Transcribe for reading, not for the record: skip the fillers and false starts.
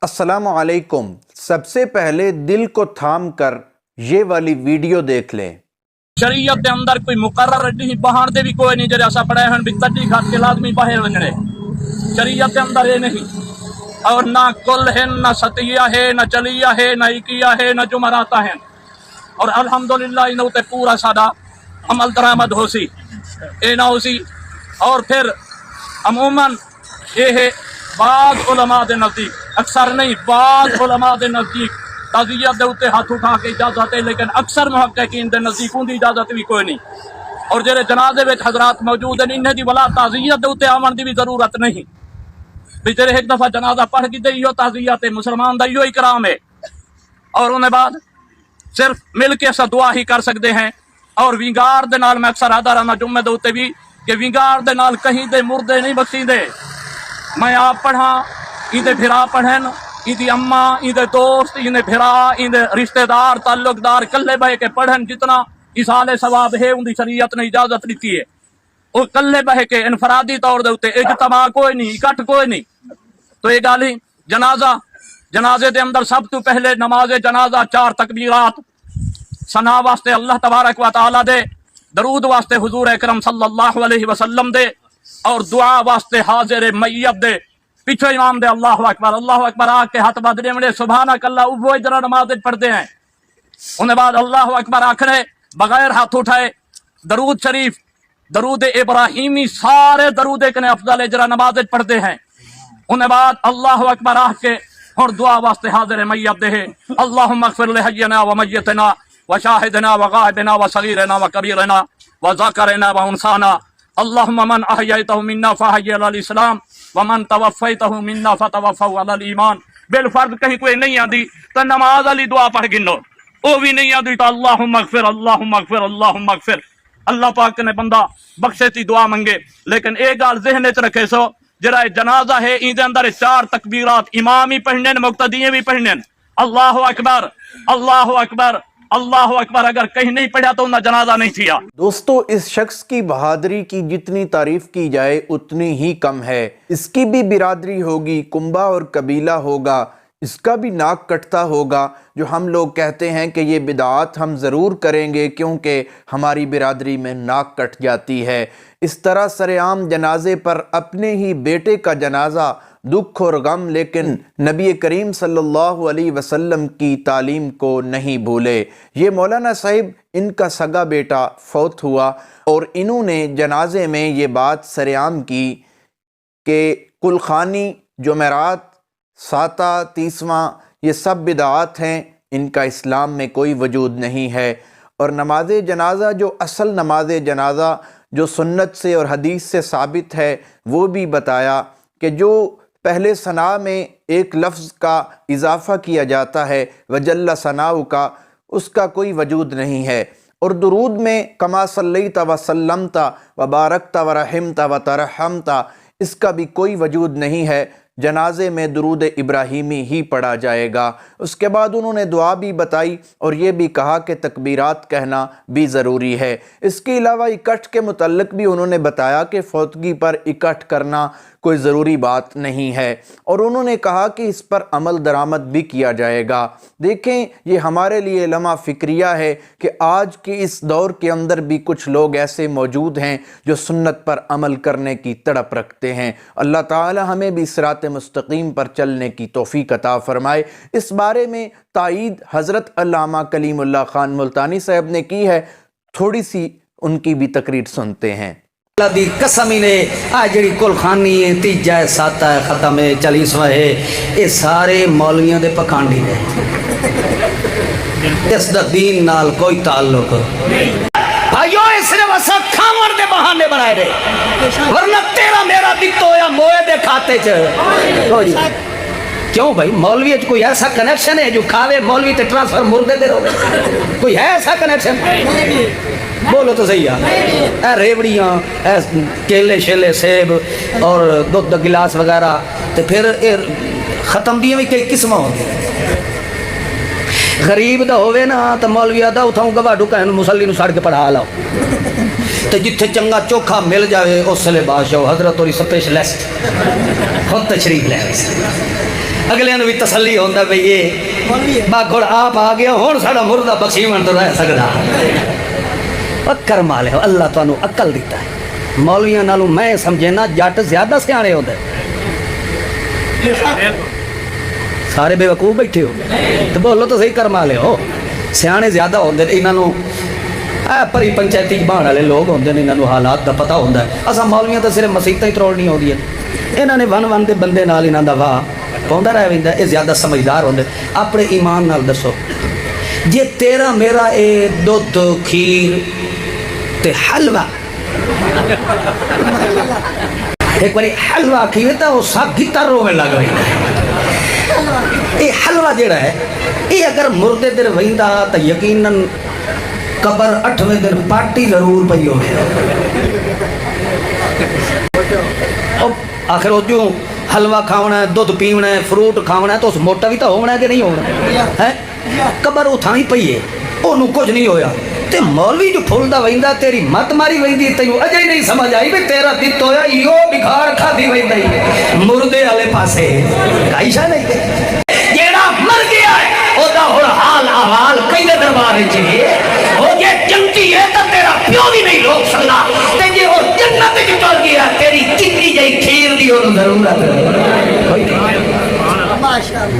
अस्सलामु अलैकुम। सबसे पहले दिल को थाम कर ये वाली वीडियो देख लें। शरीयत के अंदर कोई मुकर्रर नहीं बहान दे भी कोई नहीं जरे असा पढ़े हैं भी तड्डी घाट के लाजमी बाहर वंजणे शरीयत के अंदर ये नहीं। और ना कुल है ना सतिया है ना चलिया है ना इकिया है ना जुमराता है। और अल्हम्दुलिल्लाह इन उते पूरा सादा अमल दरामद होसी ए ना होसी। और फिर अमूमन ये है बाद उलमा दे नजदीक, अक्सर नहीं बाद उलमा दे नजदीक ताज़ियत दे उत्ते हाथ उठा के इजाजत है, लेकिन अक्सर मुहक्किकीन दे नजदीक उनकी इजाजत भी कोई नहीं। और जेरे जनाजे विच हजरात मौजूद हैं इन्हें दी वला ताज़ियत दे उत्ते आवन दी भी जरूरत नहीं। भी जेरे एक दफा जनाजा पढ़ के इहो ताज़ियत है, मुसलमान दा इहो इकराम है। और उन्हें बाद सिर्फ मिल के असा दुआ ही कर सकते हैं। और विंगार दे नाल मैं अक्सर आदा रहना जुम्मे दे उत्ते भी कि विंगार दे नाल कहीं दे मुर्दे नहीं बख्शींदे। मैं आप पढ़ा इदे फिरा पढ़न इदी अम्मा इदे दोस्त इदे फिरा इदे रिश्तेदार ताल्लुकदार कल्ले बह के पढ़न जितना इसाले सवाब है उनकी शरीयत ने इजाजत दी है। वो कल्ले बह के इनफरादी तौर दे उत्ते इज्तमा कोई नहीं, इकट्ठ कोई नहीं। तो ये गाली जनाजे दे अंदर सब तो पहले नमाज जनाजा 4 तकबीरात सना वास्ते अल्लाह तबारक व तआला दे, दरूद वास्ते हुजूर अकरम सल्लल्लाहु अलैहि वसल्लम दे, और दुआ वास्ते हाजिर मैयत दे। पीछे इमाम दे अल्लाहु अकबर आके हाथ बदले मड़े सुभानक अल्लाह वो इधर नमाज पढ़ते हैं। उन्हें बाद अल्लाहु अकबर आखने बगैर हाथ उठाए दरूद शरीफ दरूद इब्राहिमी सारे दरूद ने अफजल जरा नमाज पढ़ते हैं। उन्हें बाद अल्लाहु अकबर आके और दुआ वास्ते हाजिर मैयत दे अल्लाहुम्मा अग़फिर लिहय्यिना व मय्यितना व शाहिदना व गाइबना व सगीरना व कबीरना व ज़ाकिरना व उनसाना अल्लाहुम्मा मन अहयैतहु मिन्ना फअहय्यि अलल इस्लाम व मन तवफ़्फ़ैतहु मिन्ना फ़तवफ़्फ़हु अलल ईमान। बिलफर्ज कहीं कोई नहीं आती तो नमाज वाली दुआ पढ़ गिनो, वो भी नहीं आती तो अल्लाहुम्मा अग़फिर अल्लाहुम्मा अग़फिर अल्लाहुम्मा अग़फिर। अल्लाह पाक ने बंदा बख्शे ती दुआ मंगे। लेकिन एक गाल ज़हन च रखे सो जरा जनाजा है इहदे अंदर 4 तकबीरात इमाम ही पढ़ने मुक्तदीए भी पढ़ने। अल्लाहु अकबर अल्लाहु अकबर अल्लाहु अकबर अगर कहीं नहीं पढ़ा तो उनका जनाजा नहीं किया। दोस्तों, इस शख्स की बहादुरी की जितनी तारीफ की जाए उतनी ही कम है। इसकी भी बिरादरी होगी, कुंबा और कबीला होगा, इसका भी नाक कटता होगा। जो हम लोग कहते हैं कि ये बिदात हम ज़रूर करेंगे क्योंकि हमारी बिरादरी में नाक कट जाती है। इस तरह सरेआम जनाजे पर अपने ही बेटे का जनाजा दुख और गम, लेकिन नबी करीम सल्लल्लाहु अलैहि वसल्लम की तालीम को नहीं भूले। ये मौलाना साहिब इनका सगा बेटा फौत हुआ और इन्होंने जनाजे में ये बात सरेआम की कि कुलखानी, जुमेरात, साता, तीसवां ये सब बिदात हैं, इनका इस्लाम में कोई वजूद नहीं है। और नमाज जनाजा जो असल नमाज जनाजा जो सुन्नत से और हदीस से साबित है वो भी बताया कि जो पहले सना में एक लफ्ज़ का इजाफ़ा किया जाता है वजल्ला सनाउ का, उसका कोई वजूद नहीं है। और दुरूद में कमा सल्लैता व सल्लमता व बारकता व रहमता व तरहमता, इसका भी कोई वजूद नहीं है। जनाजे में दुरूद इब्राहिमी ही पढ़ा जाएगा। उसके बाद उन्होंने दुआ भी बताई और ये भी कहा कि तकबीरात कहना भी ज़रूरी है। इसके अलावा इकट्ठ के मुतल्लिक़ भी उन्होंने बताया कि फौतगी पर इकट्ठ करना कोई ज़रूरी बात नहीं है और उन्होंने कहा कि इस पर अमल दरामद भी किया जाएगा। देखें, ये हमारे लिए लम्हा फ़िक्रिया है कि आज के इस दौर के अंदर भी कुछ लोग ऐसे मौजूद हैं जो सुन्नत पर अमल करने की तड़प रखते हैं। अल्लाह ताला हमें भी सिरात मुस्तकीम पर चलने की तौफीक अता फरमाए। इस बारे में तायीद हज़रत अल्लामा कलीमुल्लाह खान मुल्तानी साहब ने की है। थोड़ी सी उनकी भी तकरीर सुनते हैं। अल्लाह दी कसम ही ने आ जड़ी कुलखानी है, तीजा है, साता है, खत्म है, 40वां है, ये सारे मौलवियों दे पखांडी ने। इस दा दीन नाल कोई ताल्लुक भाइयों सिर्फ असा खावन दे बहाने बनाए दे, वरना तेरा मेरा दित्तो या मोए दे खाते च क्यों भाई? मौलवी कोई ऐसा कनेक्शन है जो खावे मौलवी ते ट्रांसफर मुर्दे दे रोवे? कोई है ऐसा कनेक्शन? बोलो तो सही है। रेवड़ियाँ, केले शेले, सेब और दुध गिलास वगैरह, तो फिर खत्म दियाँ भी कई किस्म होंगी। गरीब दा होवे ना तो मौलवी दा उठाऊं गवाडू कहन मुसल्ली नूं सड़ के पढ़ा लाओ, तो जिथे चंगा चोखा मिल जाए उस वे बादशाह हजरत और स्पेशलिस्ट खुद तशरीफ ले। اگلے بھی تسلی ہوتا بھئی یہ باگڑ آپ آ گیا ہون ساڑا مردہ بخشیون تو رہ سکتا کرم والے ہو اللہ تو عقل دیتا ہے مولویاں نالوں میں سمجھنا جٹ زیادہ سیانے ہوتے سارے بے وقوف بیٹھے ہو تو بولو تو صحیح کرم والے ہو سیانے زیادہ ہوتے انہوں پری پنچایتی بہان والے لوگ ہوتے ہیں انہوں حالات کا پتہ ہوتا ہے اصا مولویاں تو صرف مسیحتیں ہی تروڑنی ہوتی ہیں انہوں نے ون ون کے بندے نال انہوں کا واہ پاؤں رہ پہ یہ زیادہ سمجھدار ہوتے اپنے ایمان نال دسو جے تیرا میرا اے دودھ کھیر تے حلوہ ایک باری حلوہ کھیوے تا وہ سا گتاروں میں لگ رہی ہے یہ حلوہ جڑا ہے یہ اگر مردے دن وہندہ تو یقیناً قبر 8ویں دن پارٹی ضرور پئی ہو آخر وہ جو حلوہ کھاونا ہے دودھ پیونا ہے فروٹ کھاونا ہے تو اس موٹا بھی تو ہونا ہے کہ نہیں ہونا ہے قبر اتھاں ہی پئی ہے انہوں کچھ نہیں ہویا تے مولوی جو پھولدا ویندا تیری مت ماری ویندی تینوں اجے نہیں سمجھ آئی بھی تیرا دت ہویا ایو بگاڑ کھادی ویندا ہی مردے والے پاسے کائی شے نہیں جیڑا مر گیا ہے او دا ہن حال احوال کیندے دربار وچ او جے جنتی ہے تے تیرا پیو بھی نہیں روک سکدا تے جے او جنت وچ چل گیا تیری چنگی جئی کھیر دی اونوں ضرورت ہے ماشاءاللہ